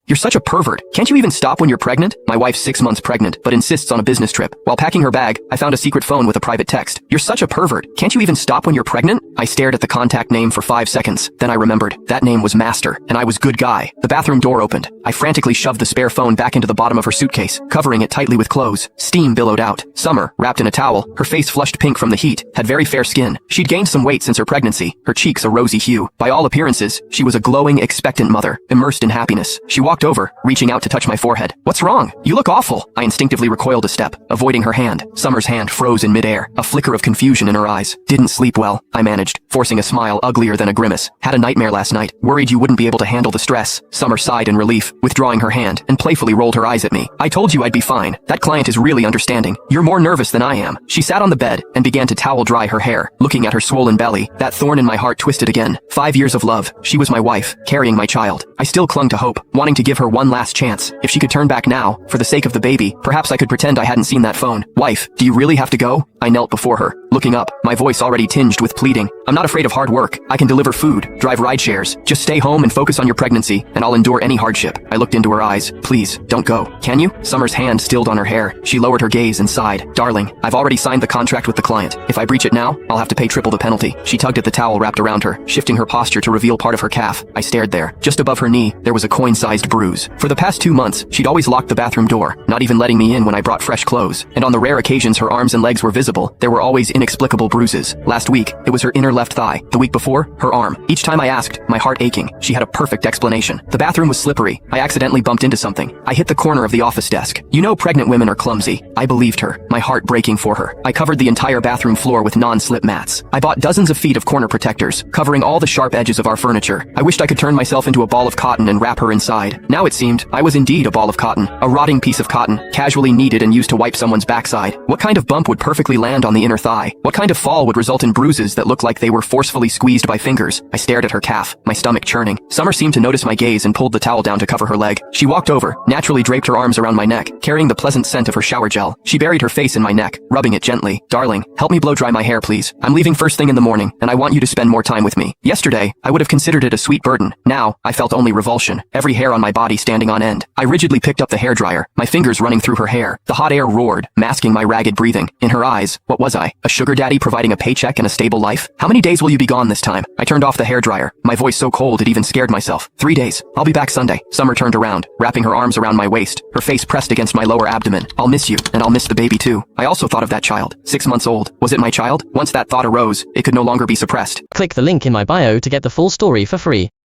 You're such a pervert. Can't you even stop when you're pregnant? My wife's 6 months pregnant, but insists on a business trip. While packing her bag, I found a secret phone with a private text. You're such a pervert. Can't you even stop when you're pregnant? I stared at the contact name for 5 seconds. Then I remembered. That name was Master, and I was good guy. The bathroom door opened. I frantically shoved the spare phone back into the bottom of her suitcase, covering it tightly with clothes. Steam billowed out. Summer, wrapped in a towel, her face flushed pink from the heat, had very fair skin. She'd gained some weight since her pregnancy, her cheeks a rosy hue. By all appearances, she was a glowing, expectant mother, immersed in happiness. She walked over, reaching out to touch my forehead. What's wrong? You look awful. I instinctively recoiled a step, avoiding her hand. Summer's hand froze in midair, a flicker of confusion in her eyes. Didn't sleep well, I managed, forcing a smile uglier than a grimace. Had a nightmare last night, worried you wouldn't be able to handle the stress. Summer sighed in relief, withdrawing her hand, and playfully rolled her eyes at me. I told you I'd be fine. That client is really understanding. You're more nervous than I am. She sat on the bed and began to towel dry her hair, looking at her swollen belly. That thorn in my heart twisted again. 5 years of love. She was my wife, carrying my child. I still clung to hope, wanting to give her one last chance. If she could turn back now, for the sake of the baby, perhaps I could pretend I hadn't seen that phone. Wife, do you really have to go? I knelt before her, looking up, my voice already tinged with pleading. I'm not afraid of hard work. I can deliver food, drive ride shares. Just stay home and focus on your pregnancy, and I'll endure any hardship. I looked into her eyes. Please, don't go. Can you? Summer's hand stilled on her hair. She lowered her gaze and sighed. Darling, I've already signed the contract with the client. If I breach it now, I'll have to pay triple the penalty. She tugged at the towel wrapped around her, shifting her posture to reveal part of her calf. I stared there. Just above her knee, there was a coin-sized bruise. For the past 2 months, she'd always locked the bathroom door, not even letting me in when I brought fresh clothes. And on the rare occasions her arms and legs were visible, there were always inexplicable bruises. Last week, it was her inner left thigh. The week before, her arm. Each time I asked, my heart aching, she had a perfect explanation. The bathroom was slippery. I accidentally bumped into something. I hit the corner of the office desk. You know pregnant women are clumsy. I believed her, my heart breaking for her. I covered the entire bathroom floor with non-slip mats. I bought dozens of feet of corner protectors, covering all the sharp edges of our furniture. I wished I could turn myself into a ball of cotton and wrap her inside. Now it seemed, I was indeed a ball of cotton, a rotting piece of cotton, casually kneaded and used to wipe someone's backside. What kind of bump would perfectly land on the inner thigh? What kind of fall would result in bruises that looked like they were forcefully squeezed by fingers? I stared at her calf, my stomach churning. Summer seemed to notice my gaze and pulled the towel down to cover her leg. She walked over, naturally draped her arms around my neck, carrying the pleasant scent of her shower gel. She buried her face in my neck, rubbing it gently. Darling, help me blow dry my hair, please. I'm leaving first thing in the morning, and I want you to spend more time with me. Yesterday, I would have considered it a sweet burden. Now, I felt only revulsion, every hair on my body standing on end. I rigidly picked up the hairdryer, my fingers running through her hair. The hot air roared, masking my ragged breathing. In her eyes, what was I? A sugar daddy providing a paycheck and a stable life? How many days will you be gone this time? I turned off the hairdryer, my voice so cold it even scared myself. 3 days. I'll be back Sunday. Summer turned around, wrapping her arms around my waist, her face pressed against my lower abdomen. I'll miss you, and I'll miss the baby too. I also thought of that child. 6 months old. Was it my child? Once that thought arose, it could no longer be suppressed. Click the link in my bio to get the full story for free.